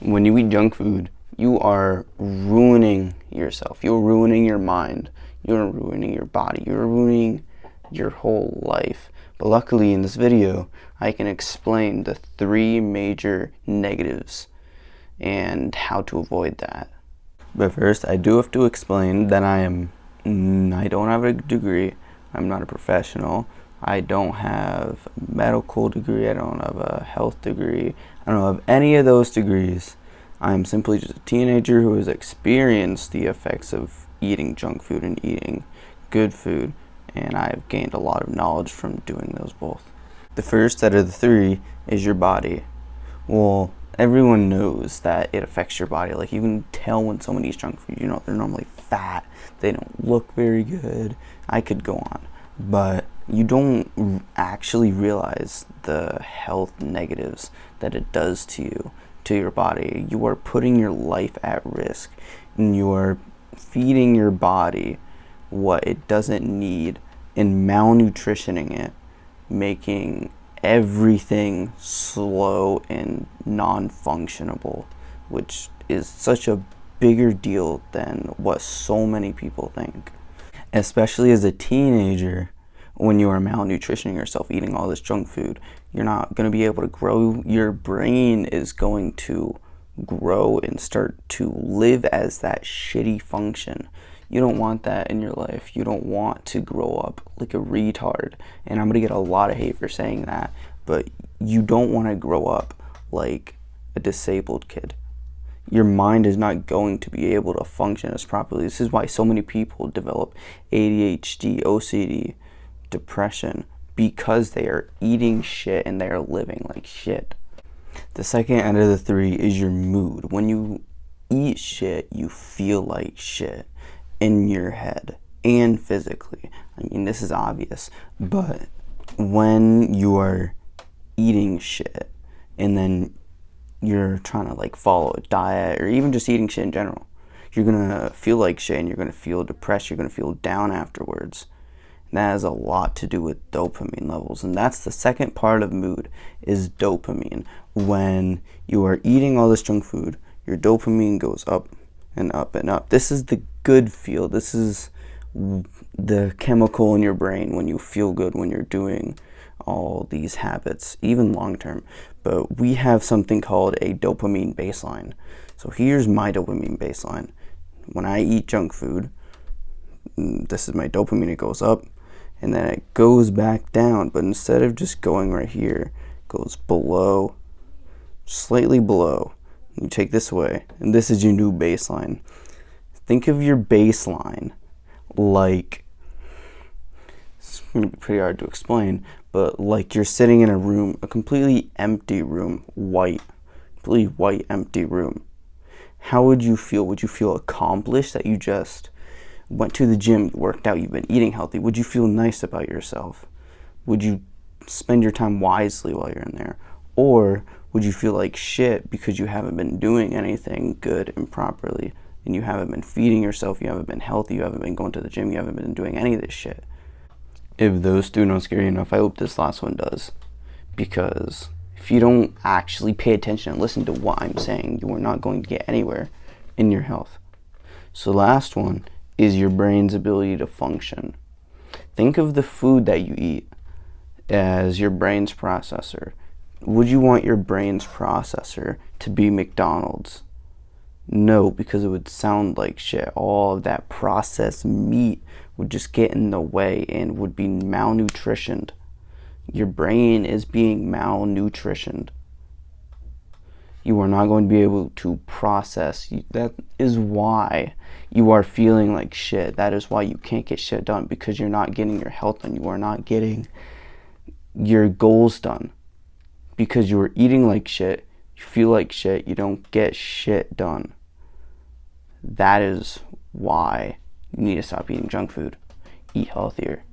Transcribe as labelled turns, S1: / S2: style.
S1: When you eat junk food, you are ruining yourself. You're ruining your mind. You're ruining your body. You're ruining your whole life. But luckily in this video, I can explain the 3 major negatives and how to avoid that. But first, I do have to explain that I don't have a degree. I'm not a professional. I don't have a medical degree. I don't have a health degree. I don't have any of those degrees. I'm simply just a teenager who has experienced the effects of eating junk food and eating good food, and I've gained a lot of knowledge from doing those both. The first out of the 3 is your body. Well, everyone knows that it affects your body. Like, you can tell when someone eats junk food. You know, they're normally fat. They don't look very good. I could go on. But you don't actually realize the health negatives that it does to you, to your body. You are putting your life at risk, and you are feeding your body what it doesn't need and malnutritioning it, making everything slow and non-functionable, which is such a bigger deal than what so many people think. Especially as a teenager, when you are malnutritioning yourself, eating all this junk food, you're not going to be able to grow. Your brain is going to grow and start to live as that shitty function. You don't want that in your life. You don't want to grow up like a retard. And I'm going to get a lot of hate for saying that, but you don't want to grow up like a disabled kid. Your mind is not going to be able to function as properly. This is why so many people develop ADHD, OCD, depression, because they are eating shit and they are living like shit. The second out of the 3 is your mood. When you eat shit, you feel like shit in your head and physically. I mean, this is obvious, but when you are eating shit and then you're trying to like follow a diet or even just eating shit in general, you're gonna feel like shit and you're gonna feel depressed. You're gonna feel down afterwards. And that has a lot to do with dopamine levels, and that's the second part of mood, is dopamine. When you are eating all this junk food, your dopamine goes up and up and up. This is the good feel. This is the chemical in your brain when you feel good, when you're doing all these habits, even long term. But we have something called a dopamine baseline. So here's my dopamine baseline. When I eat junk food, this is my dopamine. It goes up and then it goes back down, but instead of just going right here, it goes below, slightly below. You take this away, and this is your new baseline. Think of your baseline like, it's going to be pretty hard to explain, but like you're sitting in a room, a completely empty room, completely white, empty room. How would you feel? Would you feel accomplished that you just went to the gym, worked out, you've been eating healthy? Would you feel nice about yourself? Would you spend your time wisely while you're in there? Or would you feel like shit because you haven't been doing anything good and properly, and you haven't been feeding yourself, you haven't been healthy, you haven't been going to the gym, you haven't been doing any of this shit? If those 2 don't scare you enough, I hope this last one does. Because if you don't actually pay attention and listen to what I'm saying, you are not going to get anywhere in your health. So the last one is your brain's ability to function. Think of the food that you eat as your brain's processor. Would you want your brain's processor to be McDonald's? No, because it would sound like shit. All of that processed meat would just get in the way and would be malnutritioned. Your brain is being malnutritioned. You are not going to be able to process. That is why you are feeling like shit. That is why you can't get shit done, because you're not getting your health done. You are not getting your goals done because you are eating like shit. You feel like shit. You don't get shit done. That is why you need to stop eating junk food. Eat healthier.